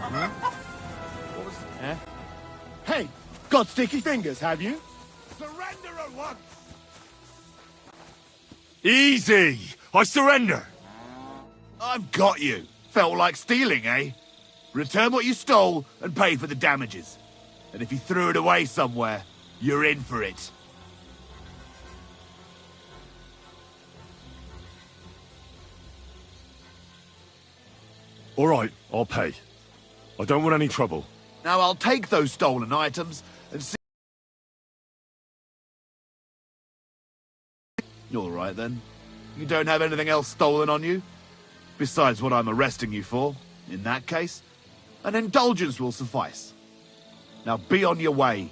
What was... Eh? Hey, got sticky fingers, have you? Surrender at once! Easy! I surrender! I've got you. Felt like stealing, eh? Return what you stole and pay for the damages. And if you threw it away somewhere, you're in for it. All right, I'll pay. I don't want any trouble. Now I'll take those stolen items and see... All right then. You don't have anything else stolen on you? Besides what I'm arresting you for. In that case, an indulgence will suffice. Now be on your way.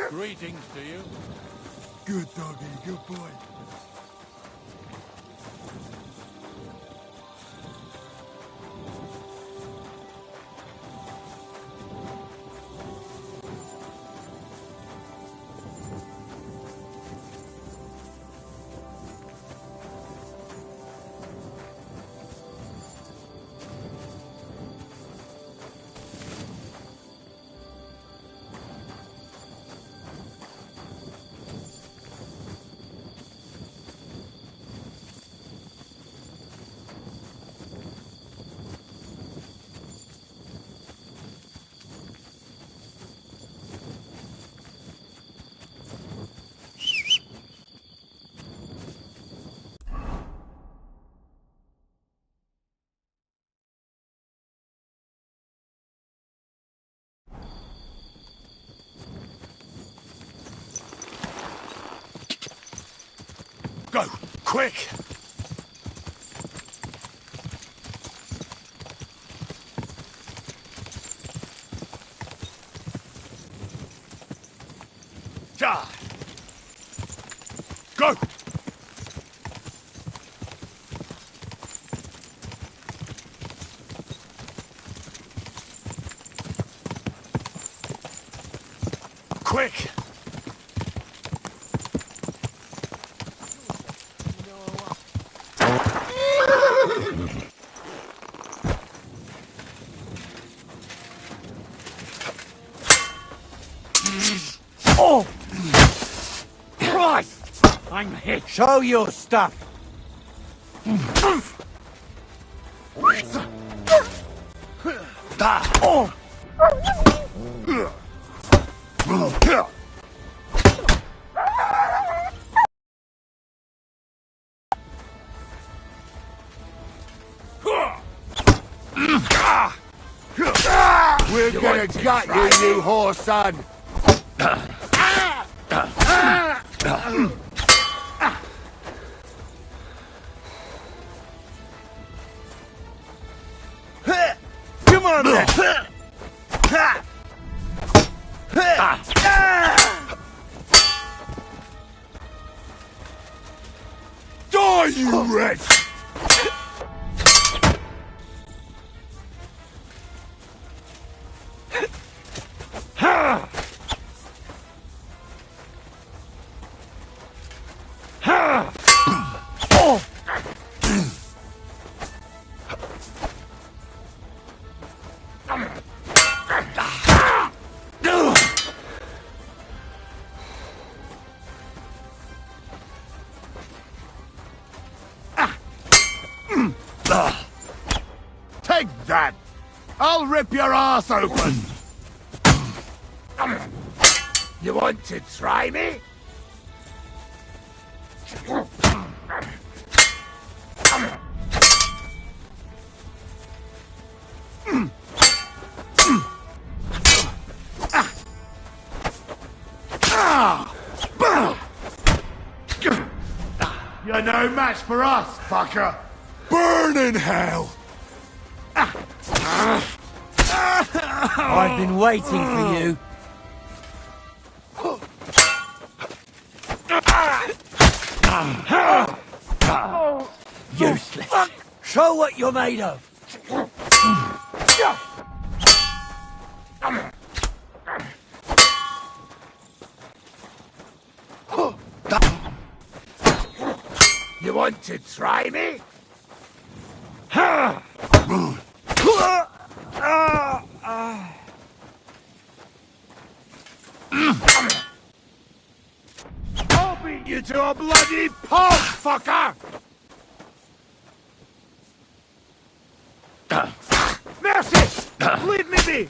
Greetings to you. Good doggy, good boy. Go! Quick! Ja! Go! Quick! Oh! Christ! I'm hit. Show your stuff. Oh! We're gonna gut you, you whore son! Come on, then. Die, you wretch! Take that! I'll rip your ass open! You want to try me? You're no match for us, fucker! Burn in hell! I've been waiting for you. Useless. Show what you're made of. You want to try me? I'll beat you to a bloody pulp, fucker! Mercy! Leave me be!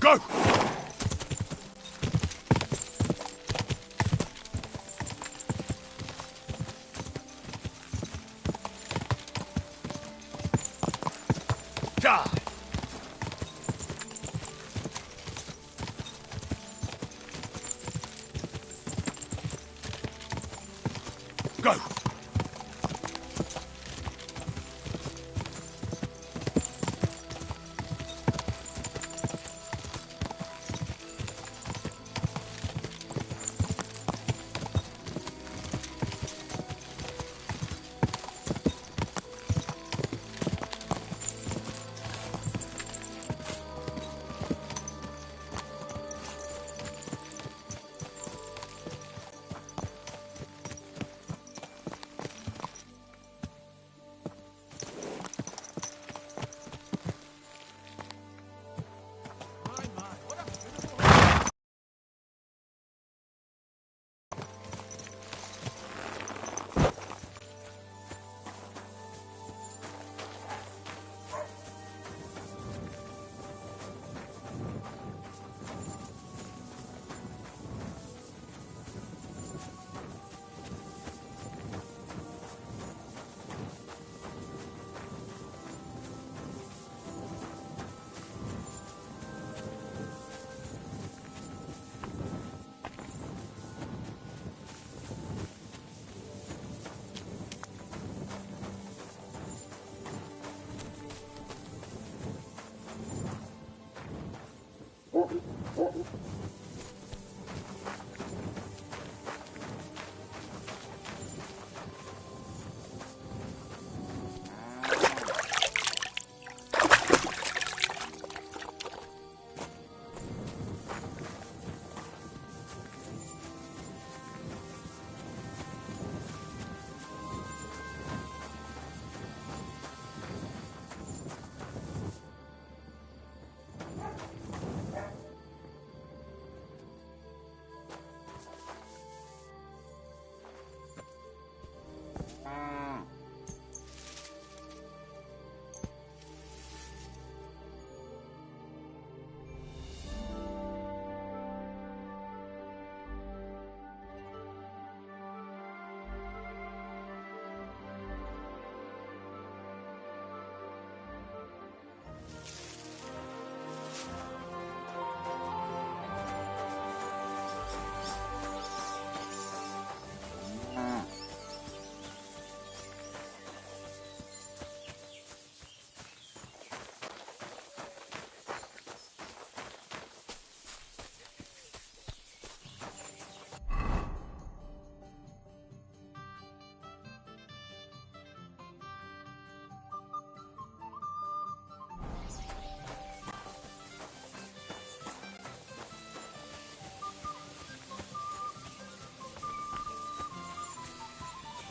Go! Die! Go!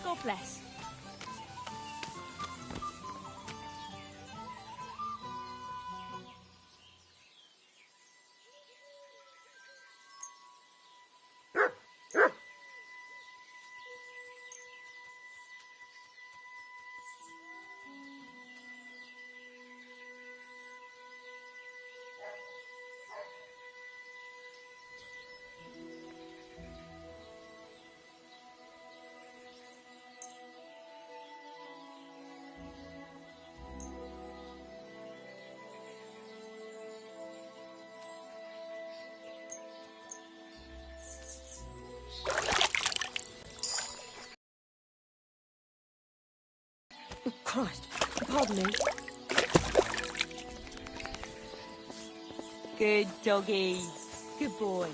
God bless. Christ, pardon me. Good doggy. Good boy.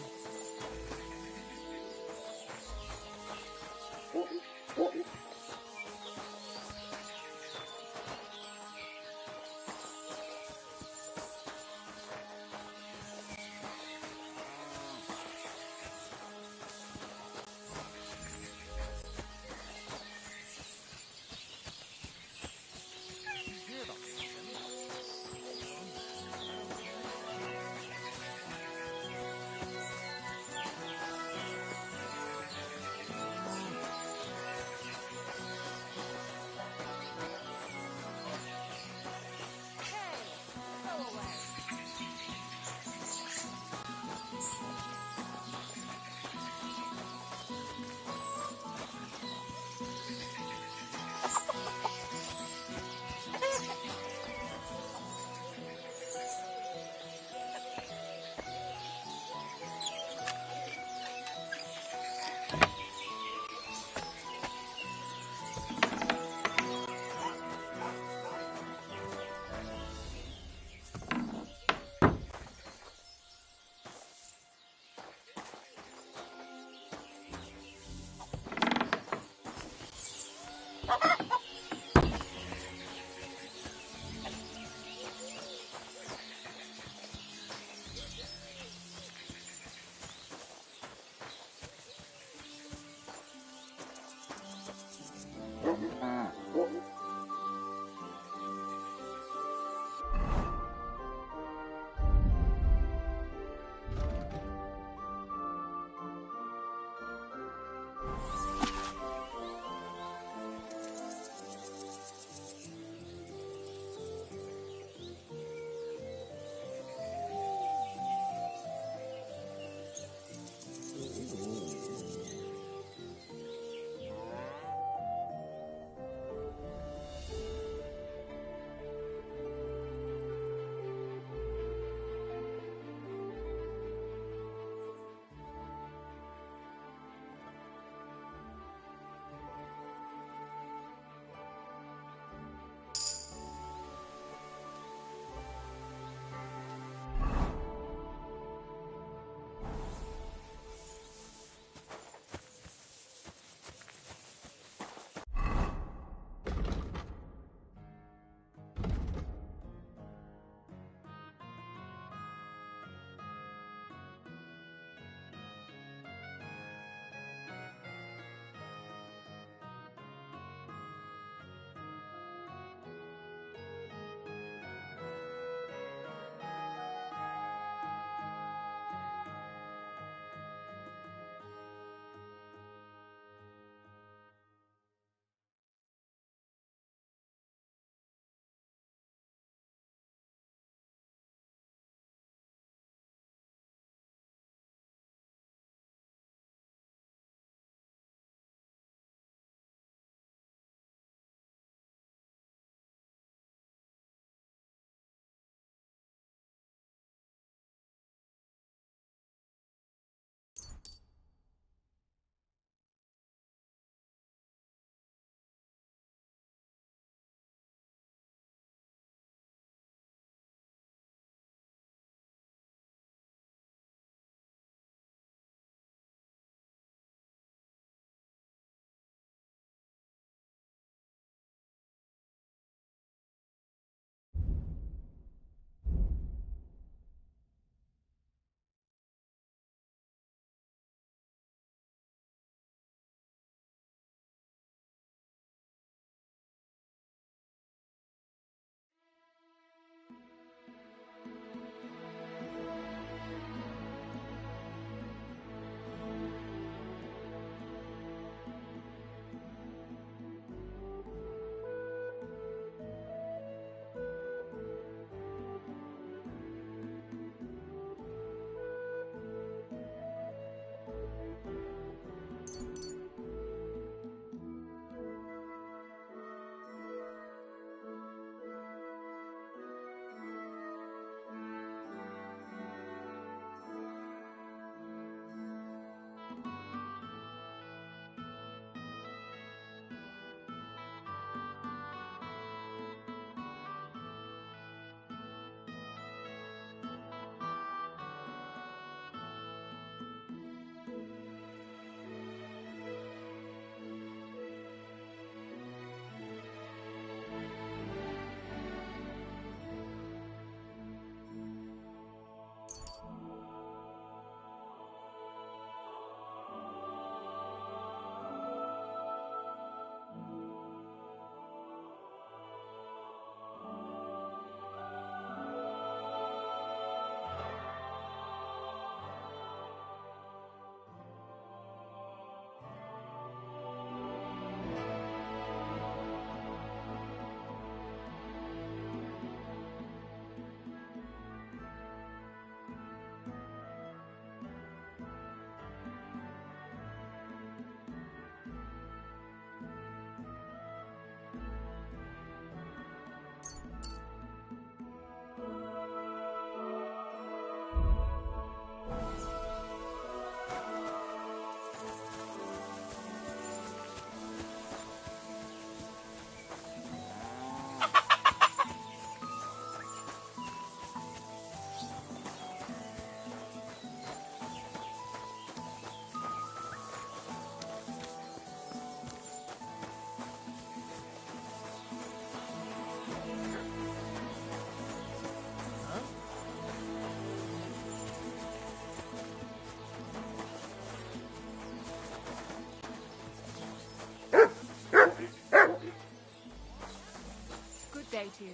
to you.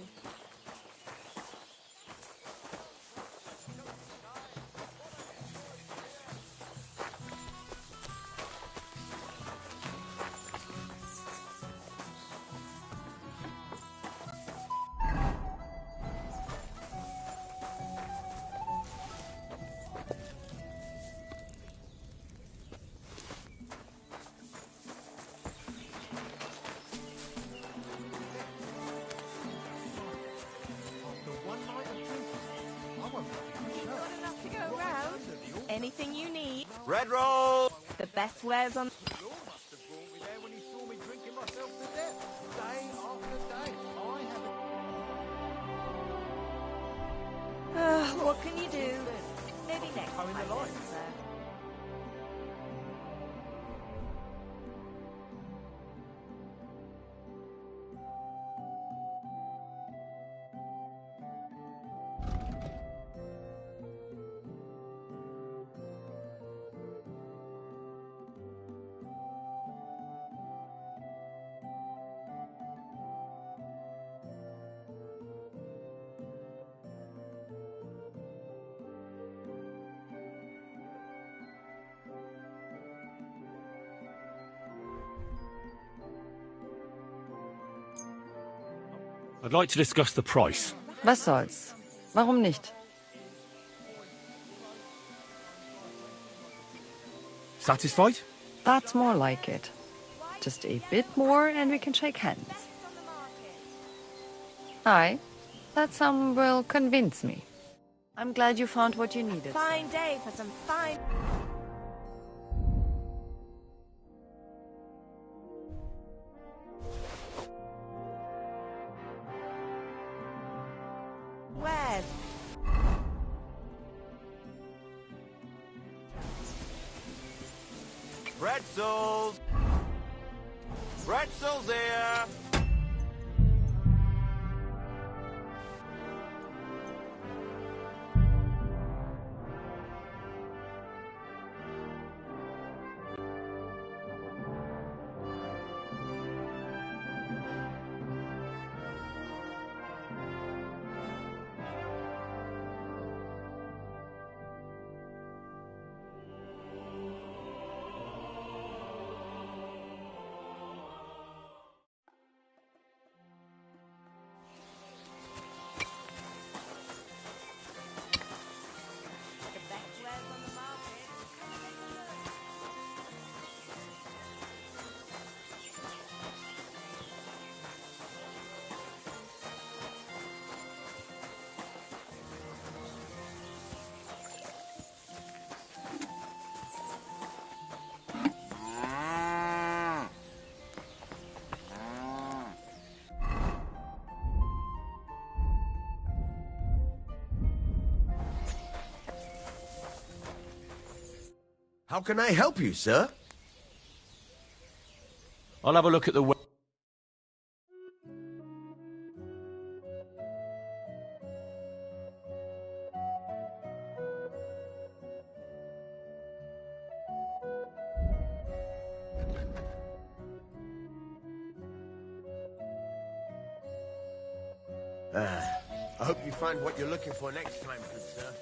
Got enough to go round. Anything you need. Red roll! The best wares on. Lord must have brought me there when he saw me drinking myself to death. Day after day. I haven't... What can you do? Maybe next How in the time, line? then, sir. I'd like to discuss the price. Was soll's? Warum nicht? Satisfied? That's more like it. Just a bit more and we can shake hands. Aye, that sum will convince me. I'm glad you found what you needed. Fine day for some fine. Wares. Pretzels! Pretzels here! The best wares on the market. Come and take a look. How can I help you, sir? I'll have a look at the... I hope you find what you're looking for next time, good sir.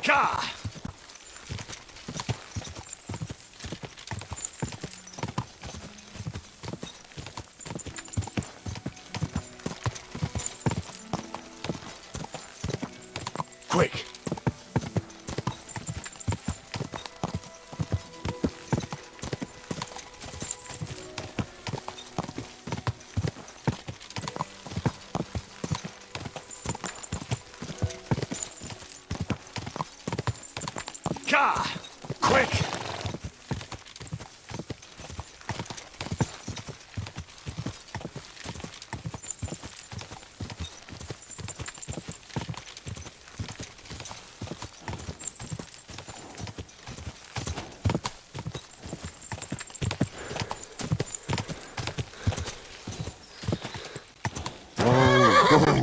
Car! Quick! Car! Quick! After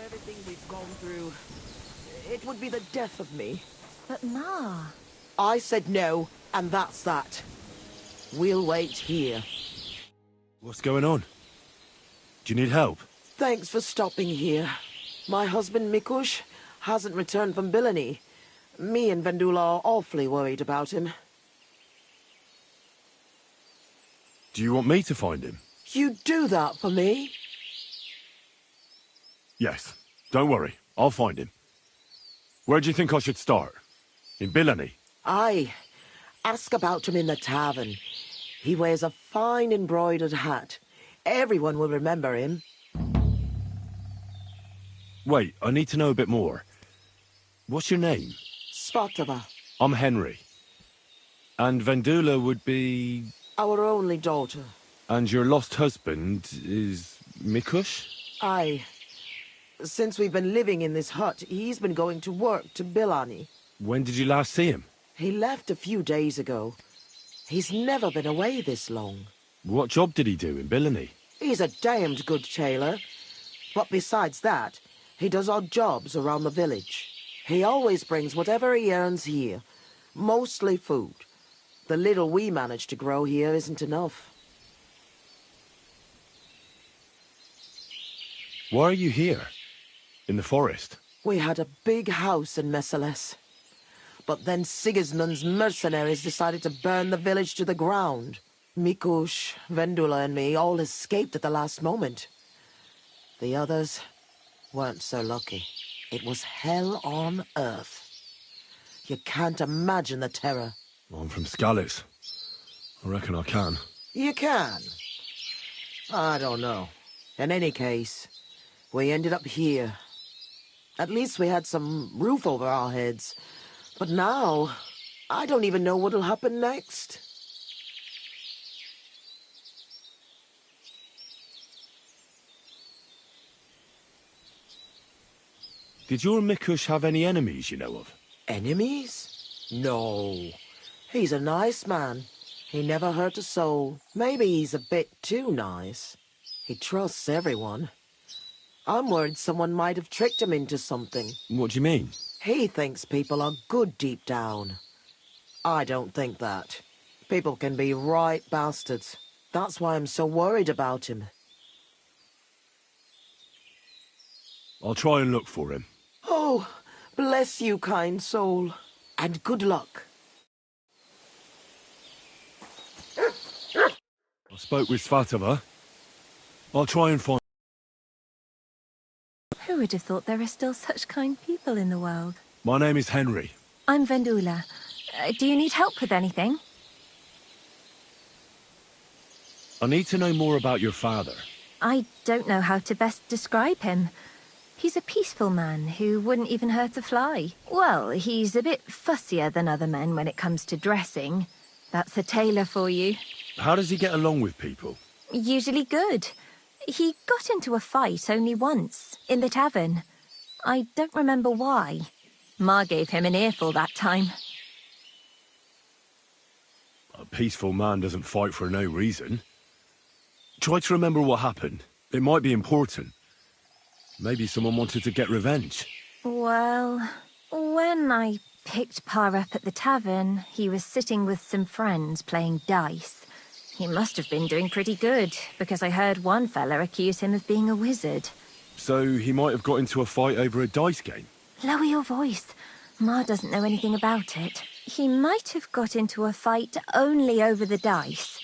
everything we've gone through, it would be the death of me. But Ma... I said no, and that's that. We'll wait here. What's going on? Do you need help? Thanks for stopping here. My husband Mikush hasn't returned from Bilani. Me and Vendula are awfully worried about him. Do you want me to find him? You'd do that for me? Yes. Don't worry. I'll find him. Where do you think I should start? In Bilani? Aye. Ask about him in the tavern. He wears a fine embroidered hat. Everyone will remember him. Wait, I need to know a bit more. What's your name? Svatava, I'm Henry. And Vendula would be... our only daughter. And your lost husband is... Mikush? Aye. Since we've been living in this hut, he's been going to work to Bilani. When did you last see him? He left a few days ago. He's never been away this long. What job did he do in Bilani? He's a damned good tailor. But besides that, he does odd jobs around the village. He always brings whatever he earns here. Mostly food. The little we manage to grow here isn't enough. Why are you here? In the forest? We had a big house in Messales. But then Sigismund's mercenaries decided to burn the village to the ground. Mikush, Vendula and me all escaped at the last moment. The others weren't so lucky. It was hell on earth. You can't imagine the terror. I'm from Scallis. I reckon I can. You can. I don't know. In any case, we ended up here. At least we had some roof over our heads. But now, I don't even know what'll happen next. Did your Mikush have any enemies you know of? Enemies? No. He's a nice man. He never hurt a soul. Maybe he's a bit too nice. He trusts everyone. I'm worried someone might have tricked him into something. What do you mean? He thinks people are good deep down. I don't think that. People can be right bastards. That's why I'm so worried about him. I'll try and look for him. Oh, bless you, kind soul. And good luck. I spoke with Svatava. I'll try and find... Who would have thought there are still such kind people in the world? My name is Henry. I'm Vendula. Do you need help with anything? I need to know more about your father. I don't know how to best describe him. He's a peaceful man who wouldn't even hurt a fly. Well, he's a bit fussier than other men when it comes to dressing. That's a tailor for you. How does he get along with people? Usually good. He got into a fight only once, in the tavern. I don't remember why. Ma gave him an earful that time. A peaceful man doesn't fight for no reason. Try to remember what happened. It might be important. Maybe someone wanted to get revenge. Well, when I picked Pa up at the tavern, he was sitting with some friends playing dice. He must have been doing pretty good, because I heard one fella accuse him of being a wizard. So he might have got into a fight over a dice game? Lower your voice. Ma doesn't know anything about it. He might have got into a fight only over the dice.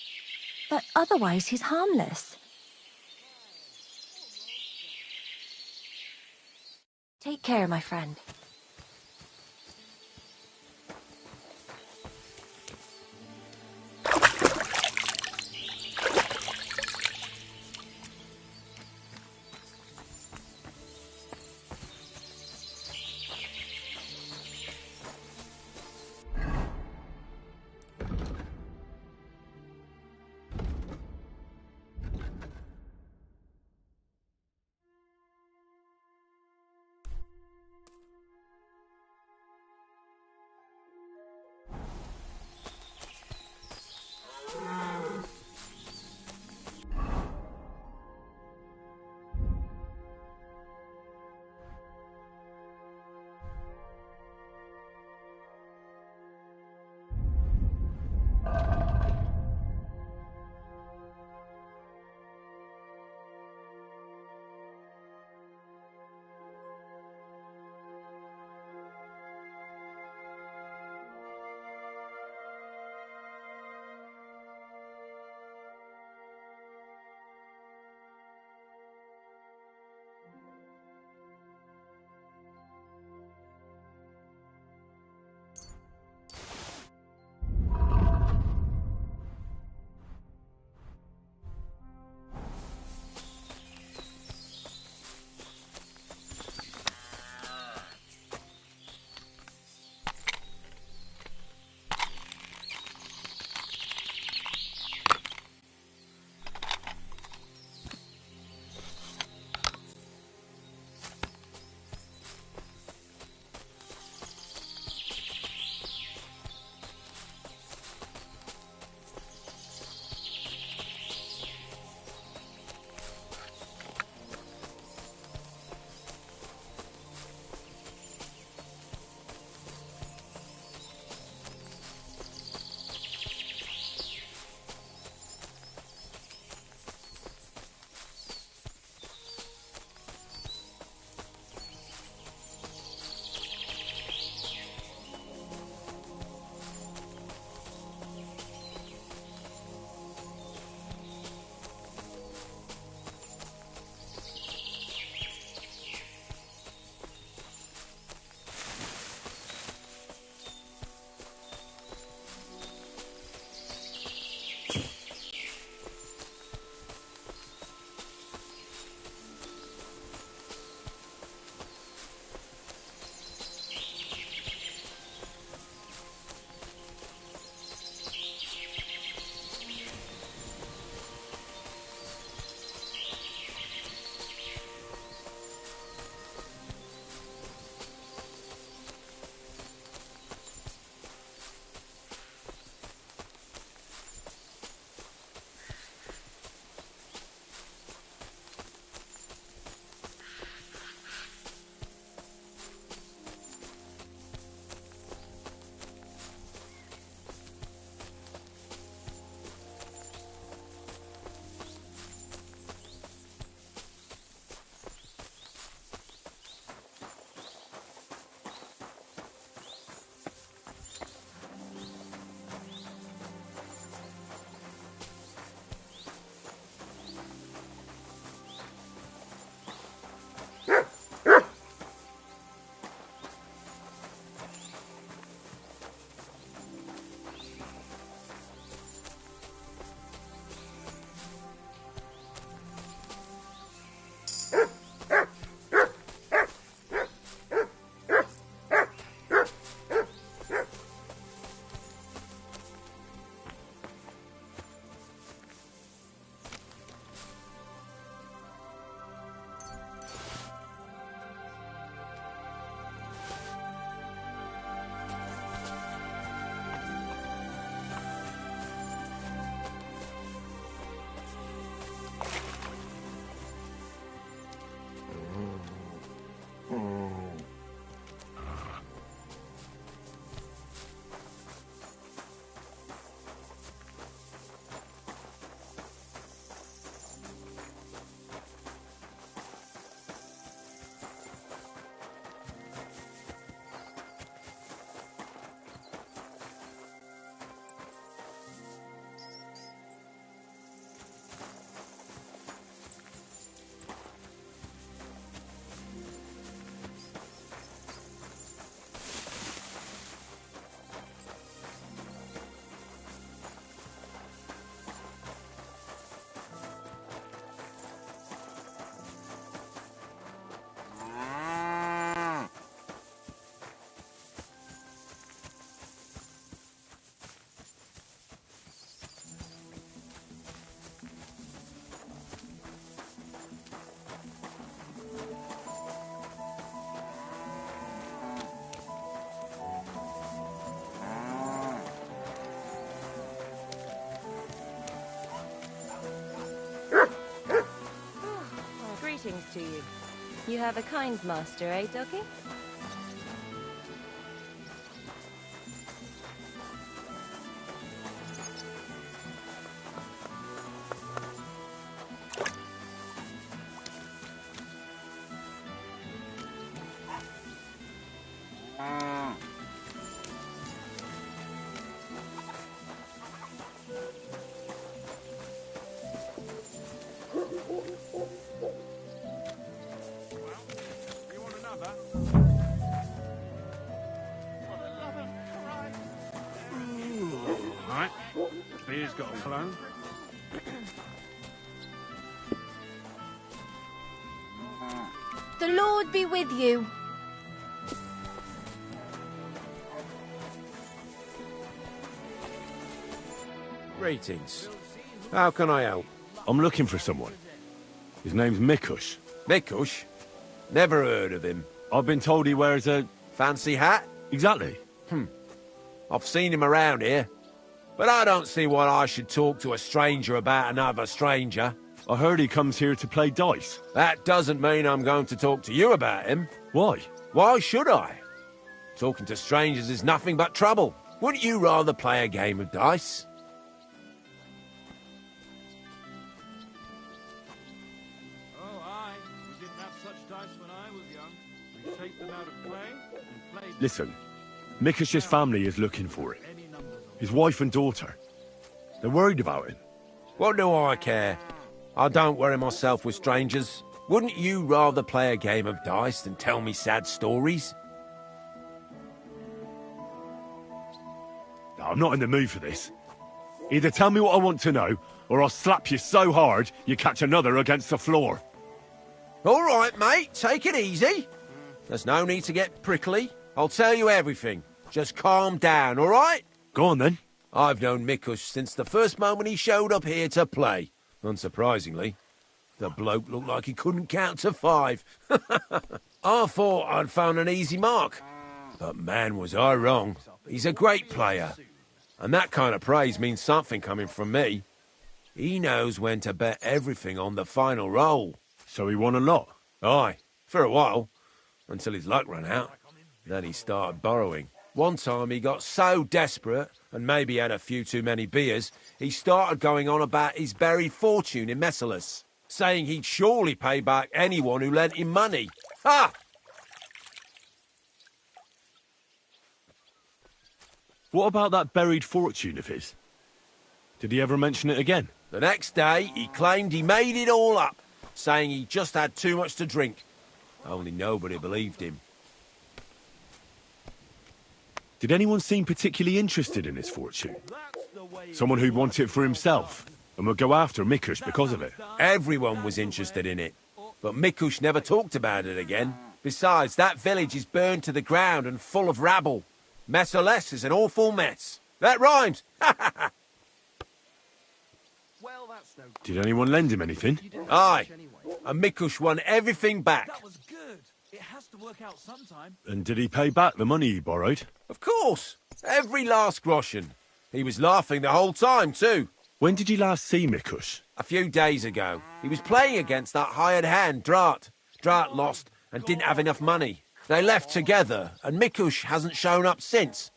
But otherwise he's harmless. Take care, my friend. to you. You have a kind master, eh, Ducky? You want another? For the love of Christ. Right. Beer's got a flow. The Lord be with you. Greetings. How can I help? I'm looking for someone. His name's Mikush. Mikush? Never heard of him. I've been told he wears a... Fancy hat? Exactly. I've seen him around here. But I don't see why I should talk to a stranger about another stranger. I heard he comes here to play dice. That doesn't mean I'm going to talk to you about him. Why? Why should I? Talking to strangers is nothing but trouble. Wouldn't you rather play a game of dice? Oh, aye. We didn't have such dice when I was young. We take them out of play and played Listen, Mikush's family is looking for him. His wife and daughter. They're worried about him. What do I care? I don't worry myself with strangers. Wouldn't you rather play a game of dice than tell me sad stories? I'm not in the mood for this. Either tell me what I want to know, or I'll slap you so hard you catch another against the floor. All right, mate, take it easy. There's no need to get prickly. I'll tell you everything. Just calm down, all right? Go on then. I've known Mikush since the first moment he showed up here to play. Unsurprisingly, the bloke looked like he couldn't count to 5. I thought I'd found an easy mark. But man, was I wrong. He's a great player. And that kind of praise means something coming from me. He knows when to bet everything on the final roll. So he won a lot. Aye, for a while. Until his luck ran out. Then he started borrowing. One time he got so desperate, and maybe had a few too many beers, he started going on about his buried fortune in Messalis, saying he'd surely pay back anyone who lent him money. Ha! What about that buried fortune of his? Did he ever mention it again? The next day, he claimed he made it all up, saying he just had too much to drink. Only nobody believed him. Did anyone seem particularly interested in his fortune? Someone who'd want it for himself and would go after Mikush because of it? Everyone was interested in it, but Mikush never talked about it again. Besides, that village is burned to the ground and full of rabble. Messalis is an awful mess. That rhymes! Well, that's no Did anyone lend him anything? Aye, and Mikush won everything back. That was good. It has to work out sometime. And did he pay back the money he borrowed? Of course, every last groschen. He was laughing the whole time, too. When did you last see Mikush? A few days ago, he was playing against that hired hand, Drat. Drat lost and didn't have enough money. They left together, and Mikush hasn't shown up since.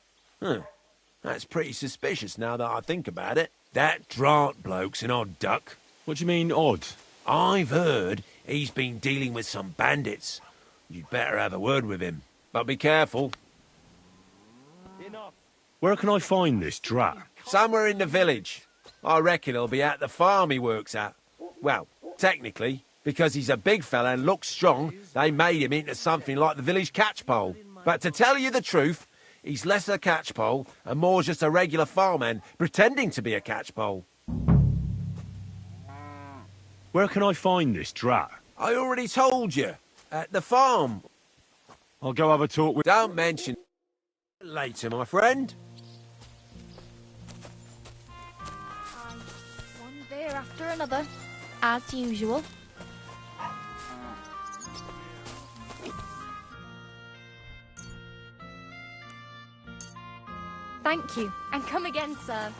That's pretty suspicious now that I think about it. That Drat bloke's an odd duck. What do you mean, odd? I've heard he's been dealing with some bandits. You'd better have a word with him. But be careful. Enough. Where can I find this drat? Somewhere in the village. I reckon he'll be at the farm he works at. Well, technically, because he's a big fella and looks strong, they made him into something like the village catchpole. But to tell you the truth, he's less a catchpole and more just a regular farmhand pretending to be a catchpole. Where can I find this drat? I already told you. At the farm. I'll go have a talk with... Don't mention later, my friend. One beer after another, as usual. Thank you, and come again, sir.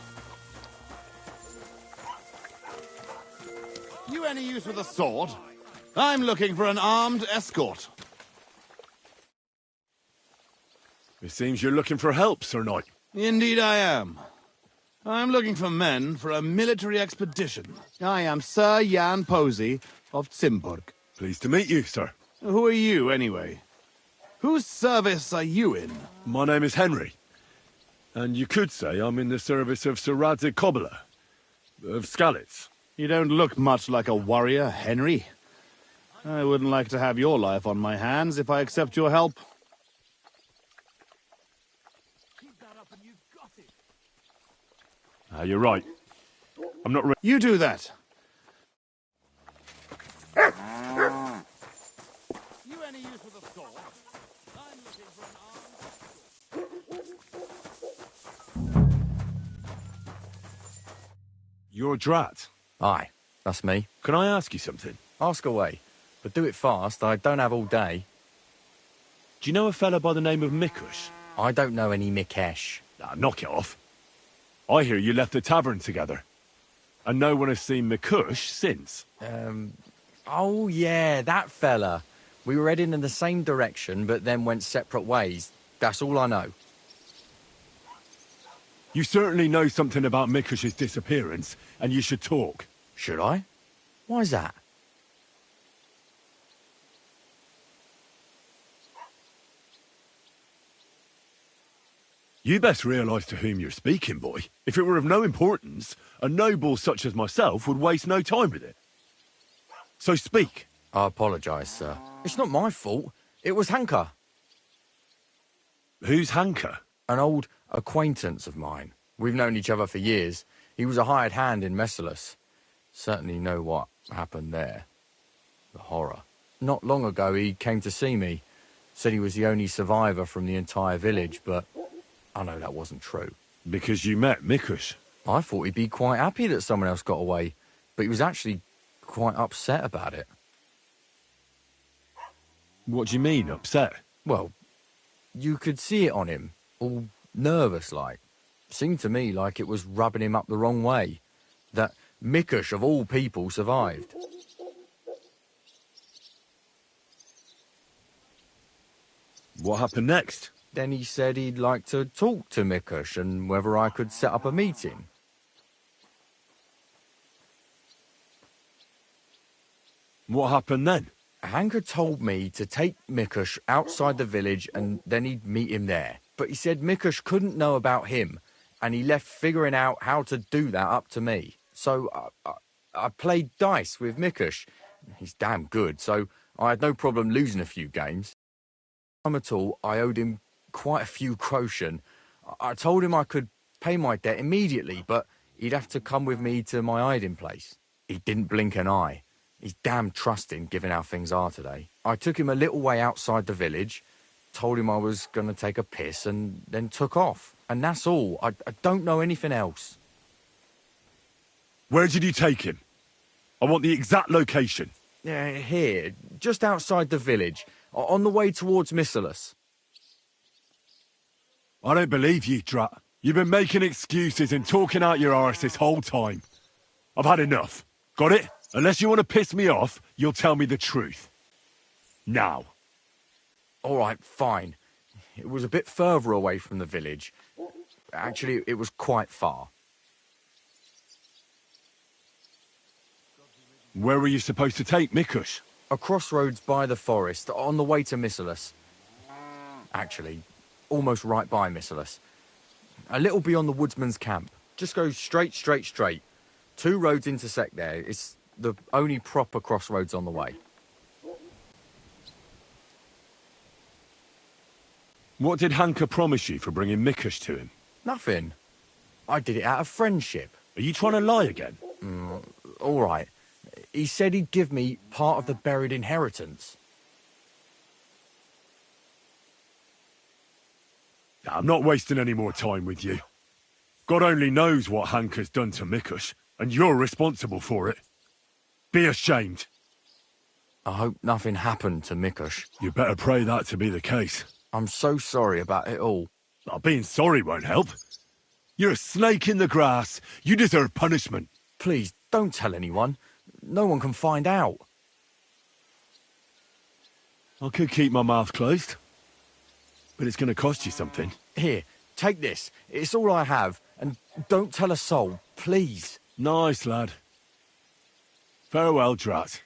You any use with a sword? I'm looking for an armed escort. It seems you're looking for help, Sir Knight. Indeed I am. I'm looking for men for a military expedition. I am Sir Jan Posey of Kuttenburg. Pleased to meet you, sir. Who are you, anyway? Whose service are you in? My name is Henry. And you could say I'm in the service of Sir Radzig Kobyla, of Skalitz. You don't look much like a warrior, Henry. I wouldn't like to have your life on my hands if I accept your help. You're right. I'm not You do that. You any use with a sword? I'm looking for an armed... You're Drat. Aye, that's me. Can I ask you something? Ask away, but do it fast. I don't have all day. Do you know a fella by the name of Mikush? I don't know any Mikesh. Knock it off. I hear you left the tavern together. And no one has seen Mikush since. Oh yeah, that fella. We were heading in the same direction, but then went separate ways. That's all I know. You certainly know something about Mikush's disappearance, and you should talk. Should I? Why's that? You best realise to whom you're speaking, boy. If it were of no importance, a noble such as myself would waste no time with it. So speak. I apologise, sir. It's not my fault. It was Hanker, Who's Hanker? an old acquaintance of mine. We've known each other for years. He was a hired hand in Messalus. Certainly know what happened there. The horror. Not long ago, he came to see me. Said he was the only survivor from the entire village, but I know that wasn't true. Because you met Mikush. I thought he'd be quite happy that someone else got away, but he was actually quite upset about it. What do you mean, upset? Well, you could see it on him, all nervous-like. Seemed to me like it was rubbing him up the wrong way. That Mikush, of all people, survived. What happened next? Then he said he'd like to talk to Mikush and whether I could set up a meeting. What happened then? Hanker told me to take Mikush outside the village and then he'd meet him there. But he said Mikush couldn't know about him, and he left figuring out how to do that up to me. So I played dice with Mikush. He's damn good, so I had no problem losing a few games. At all, I owed him quite a few groschen. I told him I could pay my debt immediately, but he'd have to come with me to my hiding place. He didn't blink an eye. He's damn trusting, given how things are today. I took him a little way outside the village, told him I was going to take a piss, and then took off. And that's all. I don't know anything else. Where did you take him? I want the exact location. Here, just outside the village, on the way towards Missalus. I don't believe you, Drat. You've been making excuses and talking out your arse this whole time. I've had enough. Got it? Unless you want to piss me off, you'll tell me the truth. Now. All right, fine. It was a bit further away from the village. Actually, it was quite far. Where were you supposed to take Mikush? A crossroads by the forest, on the way to Missalus. Actually, almost right by Missalus. A little beyond the woodsman's camp. Just go straight. 2 roads intersect there. It's the only proper crossroads on the way. What did Hanker promise you for bringing Mikush to him? Nothing. I did it out of friendship. Are you trying to lie again? All right. He said he'd give me part of the buried inheritance. I'm not wasting any more time with you. God only knows what Hanker's done to Mikush, and you're responsible for it. Be ashamed. I hope nothing happened to Mikush. You better pray that to be the case. I'm so sorry about it all. Being sorry won't help. You're a snake in the grass. You deserve punishment. Please, don't tell anyone. No one can find out. I could keep my mouth closed, but it's going to cost you something. Here, take this. It's all I have, and don't tell a soul, please. Nice, lad. Farewell, Drat.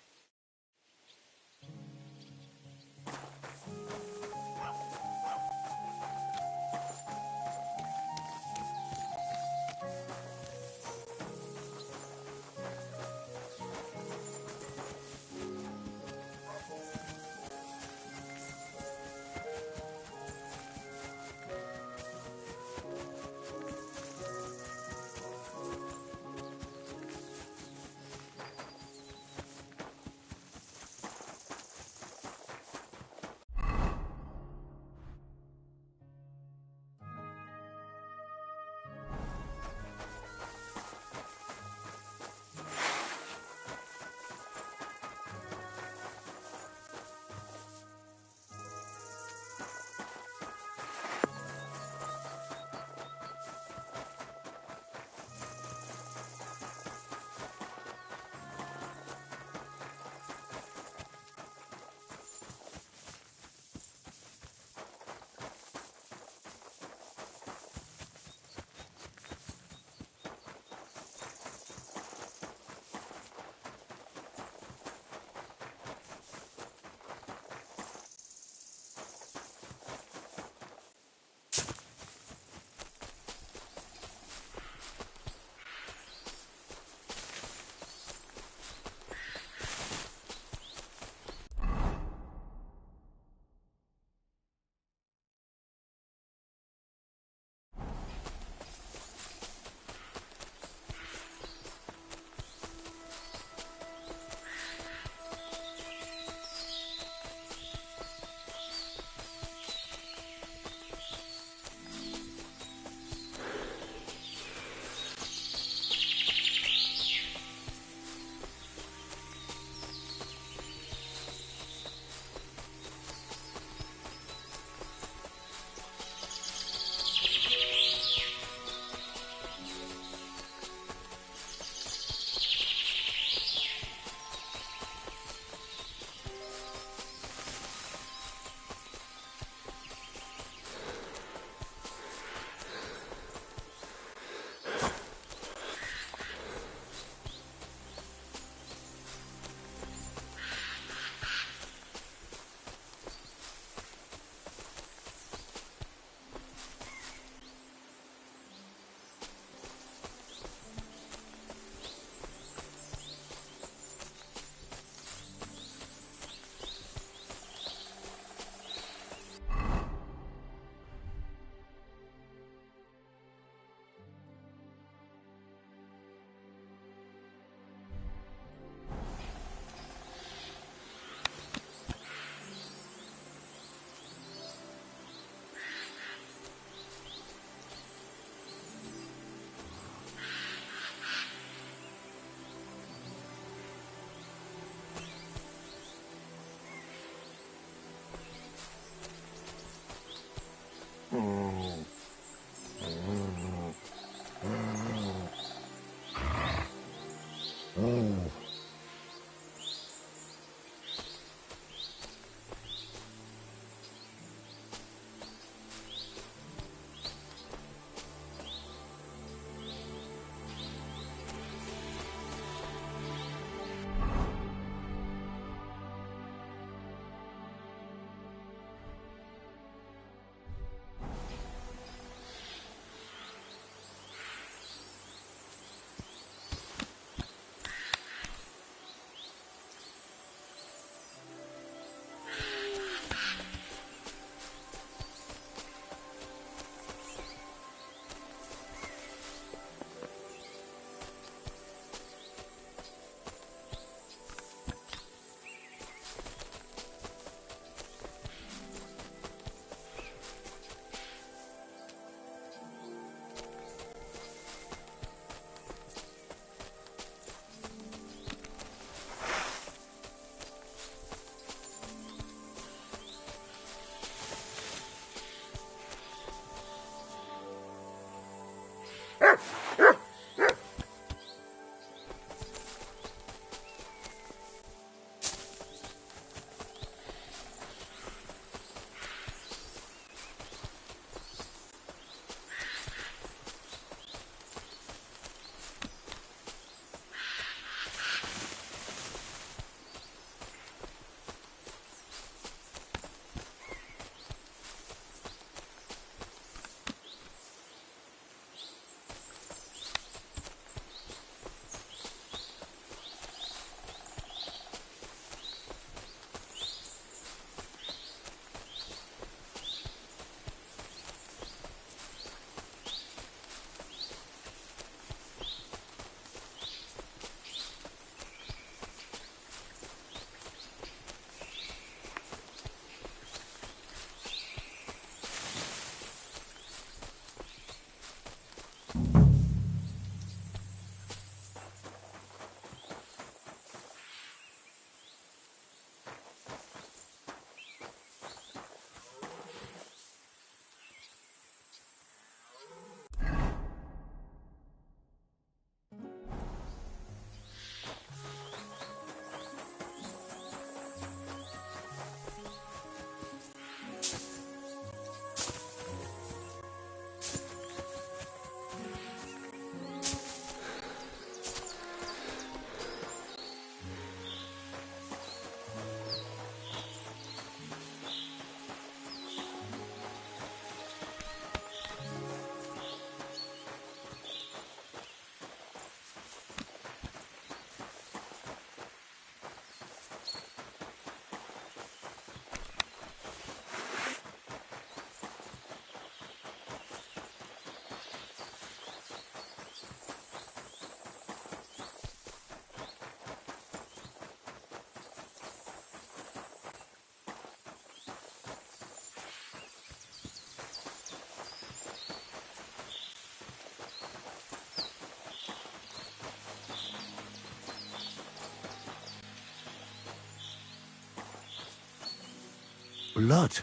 Blood.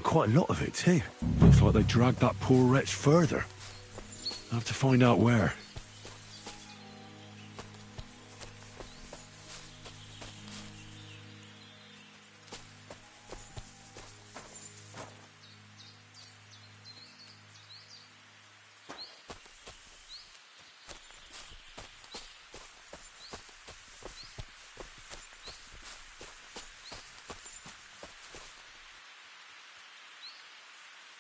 Quite a lot of it, too. Looks like they dragged that poor wretch further. I'll have to find out where.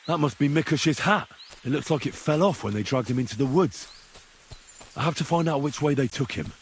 That must be Mikush's hat. It looks like it fell off when they dragged him into the woods. I have to find out which way they took him.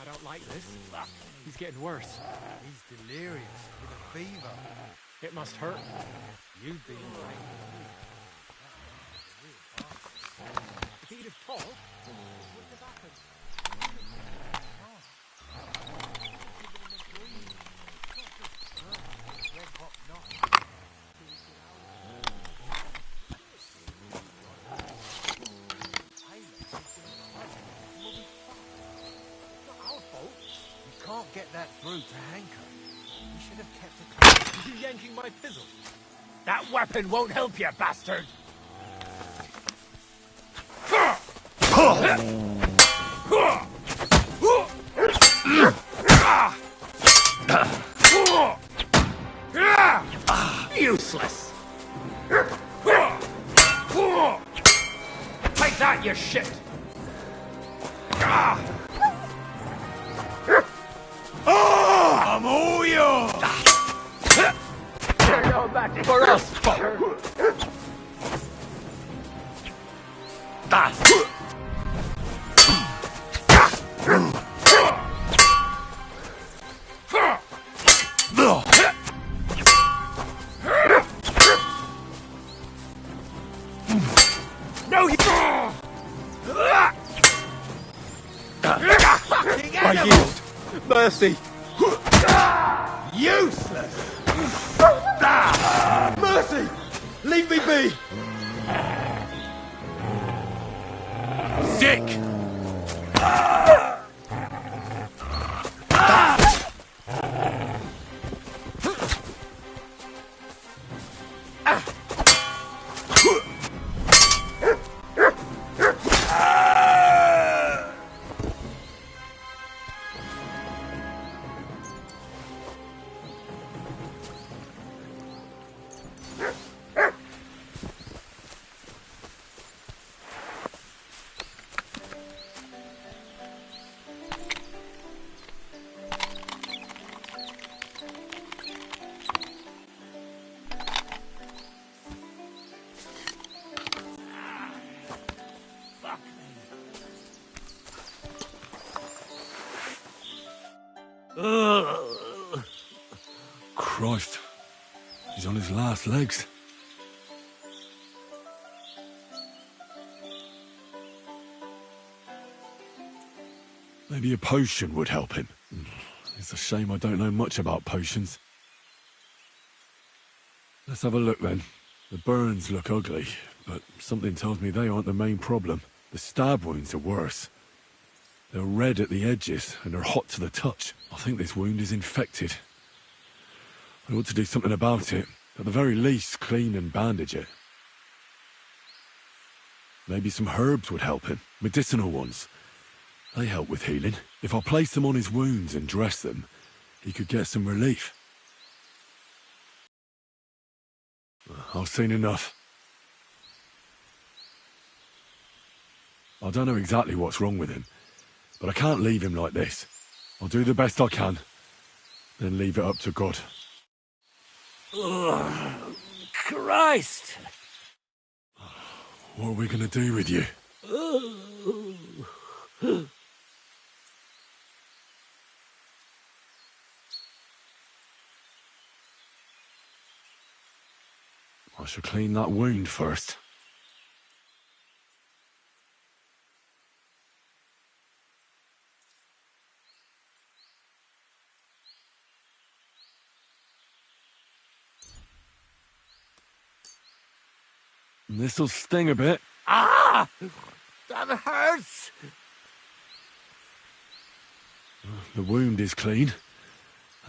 I don't like this. He's getting worse. He's delirious with a fever. It must hurt. You'd be in pain. If he'd have talked, it wouldn't have happened. Can't get that through to Hanker. We should have kept it close. Are you yanking my pizzle? That weapon won't help you, bastard! Useless! Take that, you shit! I'm all yours! You're going back for us, fucker! No, you... I yield! Mercy! Useless! Mercy! Leave me be! Sick! Christ. He's He's on his last legs. Maybe a potion would help him. It's a shame I don't know much about potions. Let's have a look then. The burns look ugly, but something tells me they aren't the main problem. The stab wounds are worse. They're red at the edges and are hot to the touch. I think this wound is infected. I ought to do something about it. At the very least, clean and bandage it. Maybe some herbs would help him. Medicinal ones. They help with healing. If I place them on his wounds and dress them, he could get some relief. I've seen enough. I don't know exactly what's wrong with him, but I can't leave him like this. I'll do the best I can, then leave it up to God. Oh, Christ! What are we going to do with you? I shall clean that wound first. This'll sting a bit. Ah! That hurts! The wound is clean.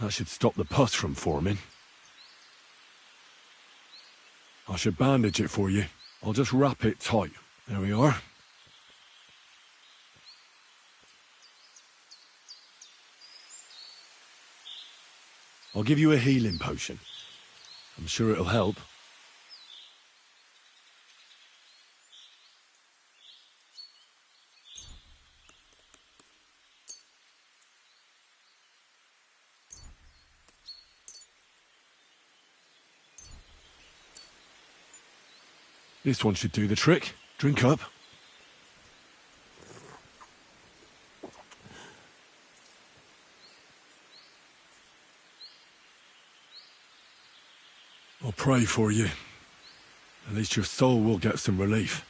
That should stop the pus from forming. I should bandage it for you. I'll just wrap it tight. There we are. I'll give you a healing potion. I'm sure it'll help. This one should do the trick. Drink up. I'll pray for you. At least your soul will get some relief.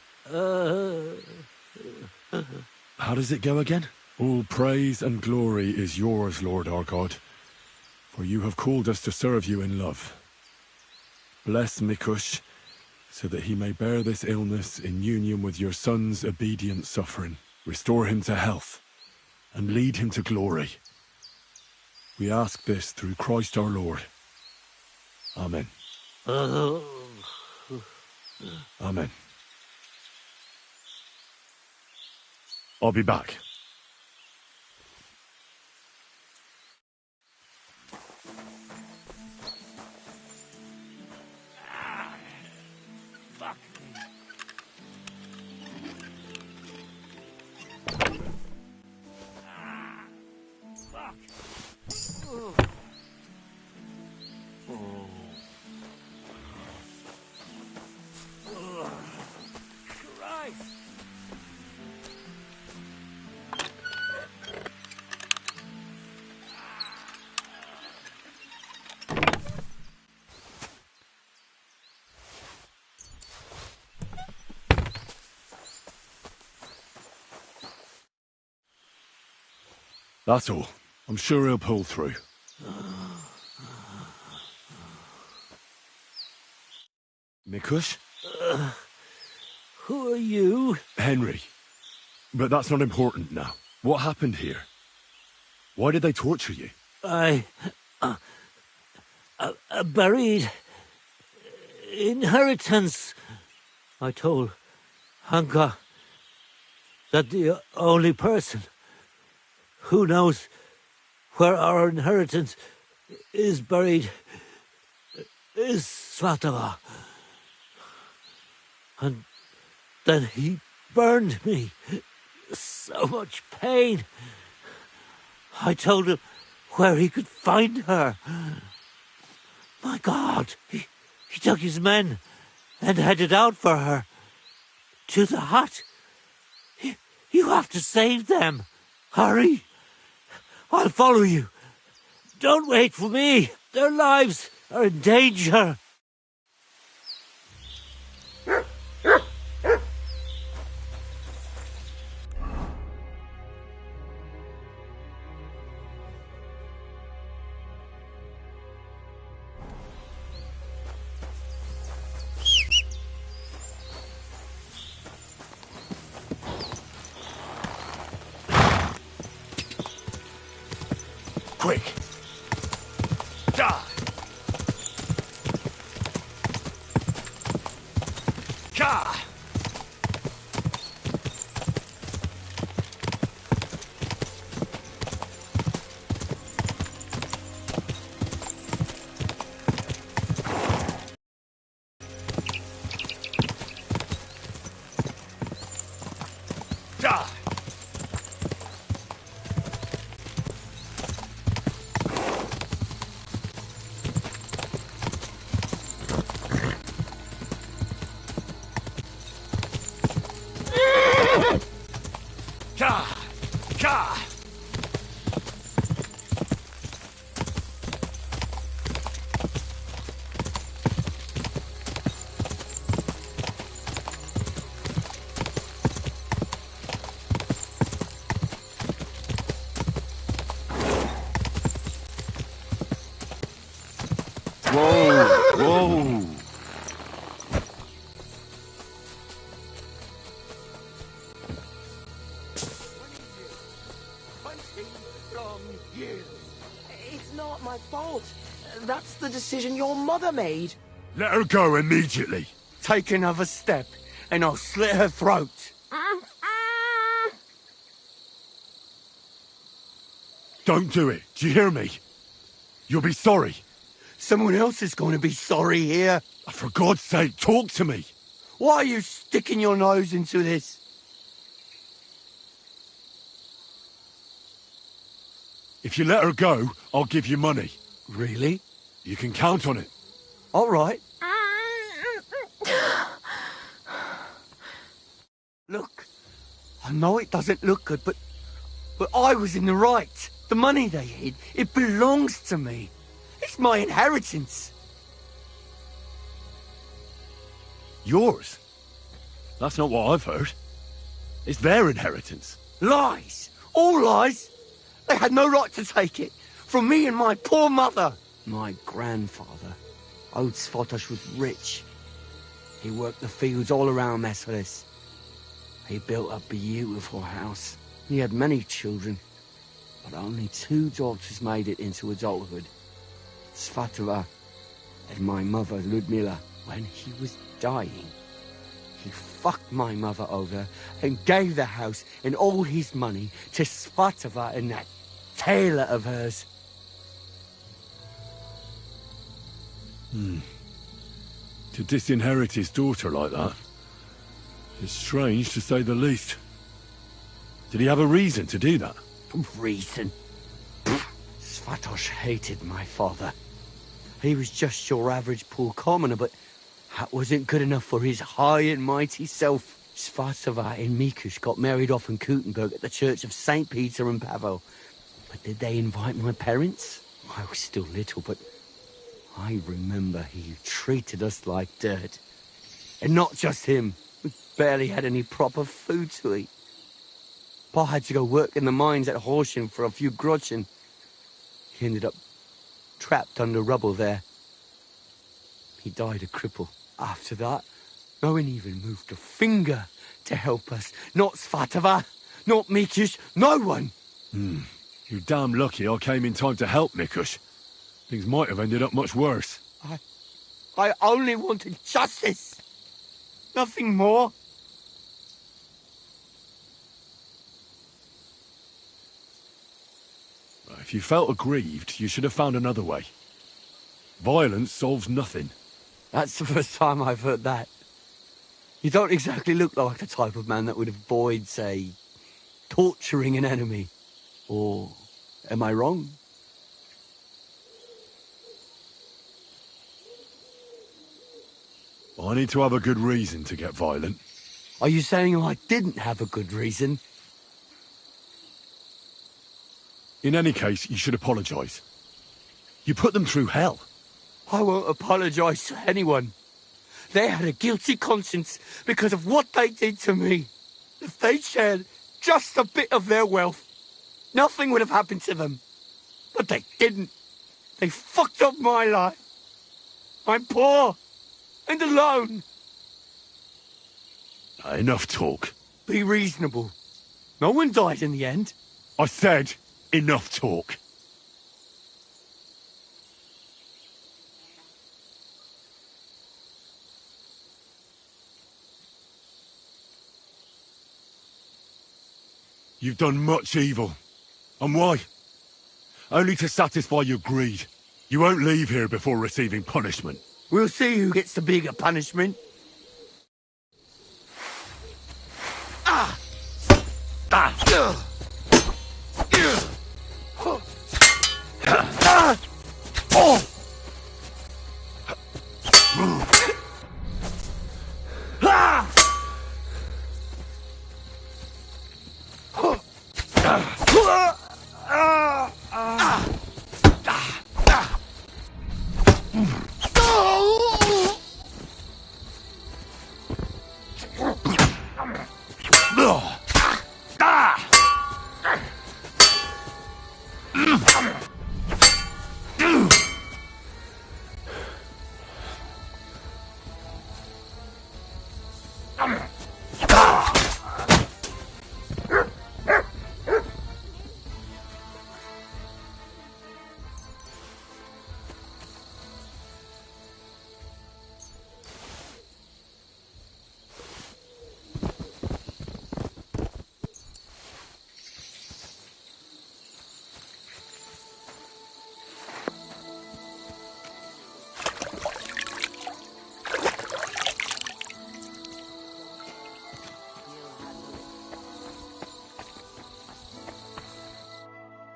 How does it go again? All praise and glory is yours, Lord our God, for you have called us to serve you in love. Bless Mikush, so that he may bear this illness in union with your son's obedient suffering. Restore him to health, and lead him to glory. We ask this through Christ our Lord. Amen. Amen. I'll be back. Fuck me. Fuck. Oh. Christ. That's all. I'm sure he'll pull through. Mikush? Who are you? Henry. But that's not important now. What happened here? Why did they torture you? I buried inheritance. I told Hanka that the only person who knows where our inheritance is buried is Svatava. And then he burned me. So much pain. I told him where he could find her. My God, he took his men and headed out for her. To the hut. You have to save them. Hurry. I'll follow you. Don't wait for me. Their lives are in danger. quick. Die! Ka! Die! Ka! Ka! Whoa! It's not my fault. That's the decision your mother made. Let her go immediately. Take another step, and I'll slit her throat. Don't do it. Do you hear me? You'll be sorry. Someone else is going to be sorry here. For God's sake, talk to me. Why are you sticking your nose into this? If you let her go, I'll give you money. Really? You can count on it. All right. Look, I know it doesn't look good, but I was in the right. The money they hid, it belongs to me. It's my inheritance. Yours? That's not what I've heard. It's their inheritance. Lies! All lies! They had no right to take it. From me and my poor mother. My grandfather, Old Sfotosh, was rich. He worked the fields all around Messeris. He built a beautiful house. He had many children, but only 2 daughters made it into adulthood. Svatova and my mother, Ludmila. When he was dying, he fucked my mother over and gave the house and all his money to Svatova and that tailor of hers. To disinherit his daughter like that is strange, to say the least. Did he have a reason to do that? Reason? Svatosh hated my father. He was just your average poor commoner, but that wasn't good enough for his high and mighty self. Svatova and Mikush got married off in Kuttenburg at the church of St. Peter and Pavel. But did they invite my parents? I was still little, but I remember he treated us like dirt. And not just him. We barely had any proper food to eat. Pa had to go work in the mines at Horsham for a few groschen. He ended up trapped under rubble there. He died a cripple. After that, no one even moved a finger to help us. Not Svatova, not Mikush, no one. You're damn lucky I came in time to help, Mikush. Things might have ended up much worse. I only wanted justice. Nothing more. If you felt aggrieved, you should have found another way. Violence solves nothing. That's the first time I've heard that. You don't exactly look like the type of man that would avoid, say, torturing an enemy. Or am I wrong? I need to have a good reason to get violent. Are you saying I didn't have a good reason? In any case, you should apologize. You put them through hell. I won't apologize to anyone. They had a guilty conscience because of what they did to me. If they shared just a bit of their wealth, nothing would have happened to them. But they didn't. They fucked up my life. I'm poor and alone. Enough talk. Be reasonable. No one died in the end. I said, enough talk. You've done much evil. And why? Only to satisfy your greed. You won't leave here before receiving punishment. We'll see who gets the bigger punishment.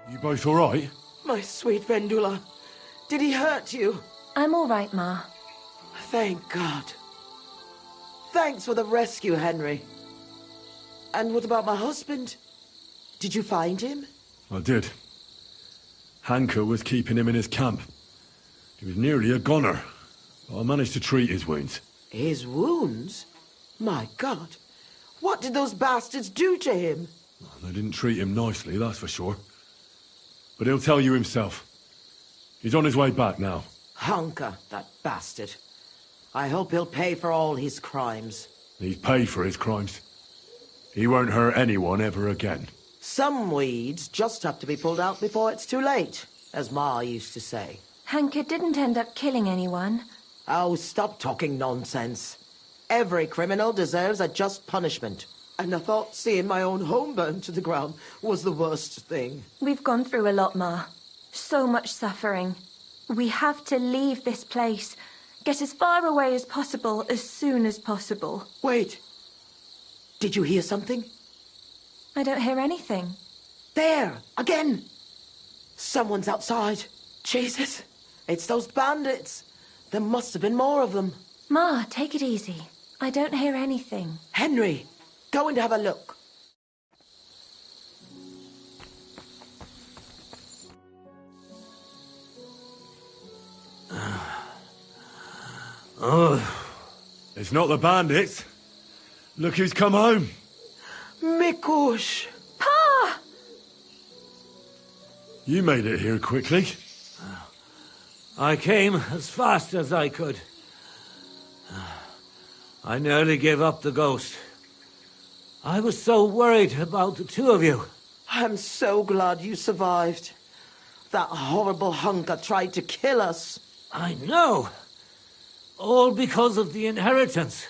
You both all right? My sweet Vendula, did he hurt you? I'm all right, Ma. Thank God. Thanks for the rescue, Henry. And what about my husband? Did you find him? I did. Hanker was keeping him in his camp. He was nearly a goner, but I managed to treat his wounds. His wounds? My God. What did those bastards do to him? Well, they didn't treat him nicely, that's for sure. But he'll tell you himself. He's on his way back now. Hanker, that bastard. I hope he'll pay for all his crimes. He's paid for his crimes. He won't hurt anyone ever again. Some weeds just have to be pulled out before it's too late, as Ma used to say. Hanker didn't end up killing anyone. Oh, stop talking nonsense. Every criminal deserves a just punishment. And I thought seeing my own home burned to the ground was the worst thing. We've gone through a lot, Ma. So much suffering. We have to leave this place. Get as far away as possible, as soon as possible. Wait. Did you hear something? I don't hear anything. There! Again! Someone's outside. Jesus! It's those bandits. There must have been more of them. Ma, take it easy. I don't hear anything. Henry, go and have a look. It's not the bandits. Look who's come home. Mikush! Pa! You made it here quickly. I came as fast as I could. I nearly gave up the ghost. I was so worried about the two of you. I'm so glad you survived. That horrible hunker tried to kill us. I know. All because of the inheritance.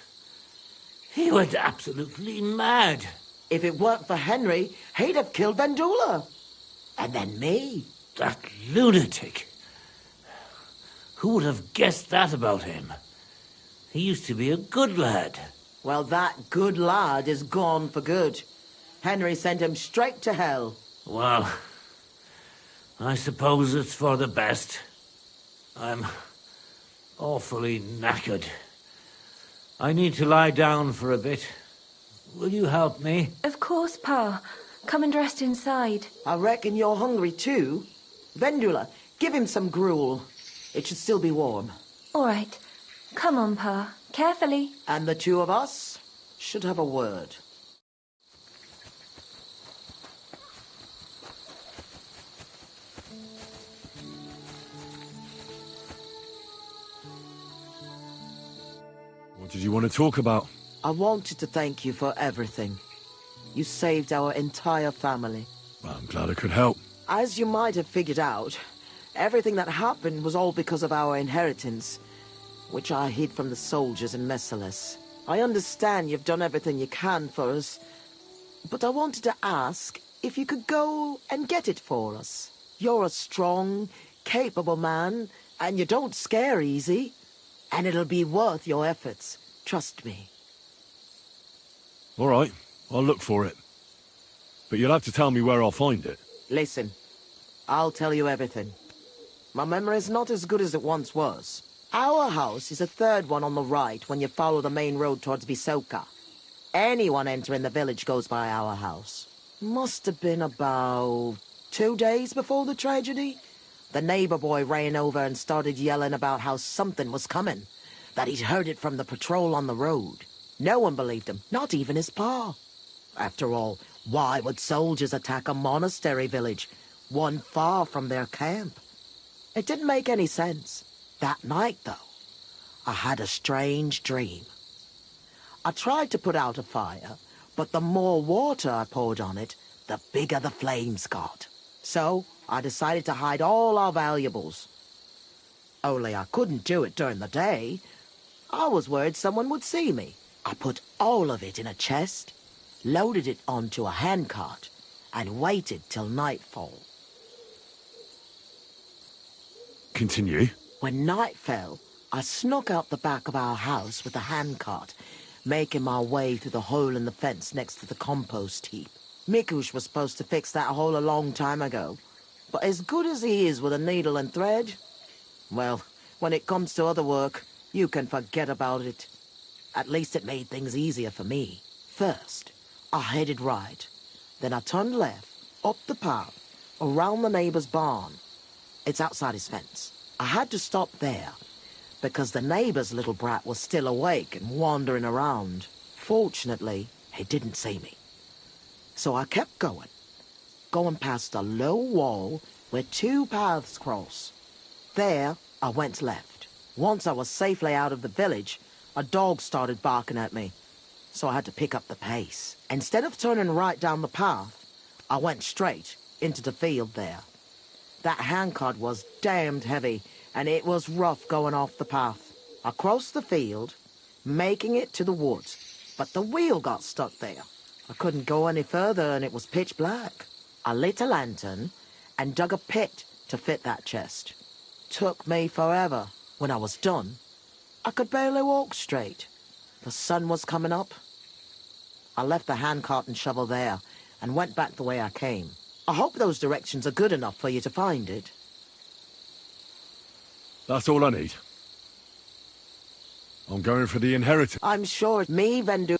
He went absolutely mad. If it weren't for Henry, he'd have killed Vendula. And then me. That lunatic. Who would have guessed that about him? He used to be a good lad. Well, that good lad is gone for good. Henry sent him straight to hell. Well, I suppose it's for the best. I'm awfully knackered. I need to lie down for a bit. Will you help me? Of course, Pa. Come and rest inside. I reckon you're hungry too. Vendula, give him some gruel. It should still be warm. All right. Come on, Pa. Carefully. And the two of us should have a word. What did you want to talk about? I wanted to thank you for everything. You saved our entire family. Well, I'm glad I could help. As you might have figured out, everything that happened was all because of our inheritance, which I hid from the soldiers in Messalis. I understand you've done everything you can for us, but I wanted to ask, if you could go and get it for us. You're a strong, capable man, and you don't scare easy. And it'll be worth your efforts. Trust me. All right, I'll look for it. But you'll have to tell me where I'll find it. Listen, I'll tell you everything. My memory's not as good as it once was. Our house is the third one on the right when you follow the main road towards Visoka. Anyone entering the village goes by our house. Must have been about 2 days before the tragedy. The neighbor boy ran over and started yelling about how something was coming, that he'd heard it from the patrol on the road. No one believed him, not even his pa. After all, why would soldiers attack a monastery village, one far from their camp? It didn't make any sense. That night, though, I had a strange dream. I tried to put out a fire, but the more water I poured on it, the bigger the flames got. So I decided to hide all our valuables. Only I couldn't do it during the day. I was worried someone would see me. I put all of it in a chest, loaded it onto a handcart, and waited till nightfall. Continue. When night fell, I snuck out the back of our house with the handcart, making my way through the hole in the fence next to the compost heap. Mikush was supposed to fix that hole a long time ago, but as good as he is with a needle and thread, well, when it comes to other work, you can forget about it. At least it made things easier for me. First, I headed right. Then I turned left, up the path, around the neighbor's barn. It's outside his fence. I had to stop there, because the neighbor's little brat was still awake and wandering around. Fortunately, he didn't see me. So I kept going past a low wall where 2 paths cross. There, I went left. Once I was safely out of the village, a dog started barking at me, so I had to pick up the pace. Instead of turning right down the path, I went straight into the field there. That handcart was damned heavy, and it was rough going off the path. I crossed the field, making it to the woods, but the wheel got stuck there. I couldn't go any further, and it was pitch black. I lit a lantern and dug a pit to fit that chest. Took me forever. When I was done, I could barely walk straight. The sun was coming up. I left the handcart and shovel there and went back the way I came. I hope those directions are good enough for you to find it. That's all I need. I'm going for the inheritance. I'm sure me, Vendu...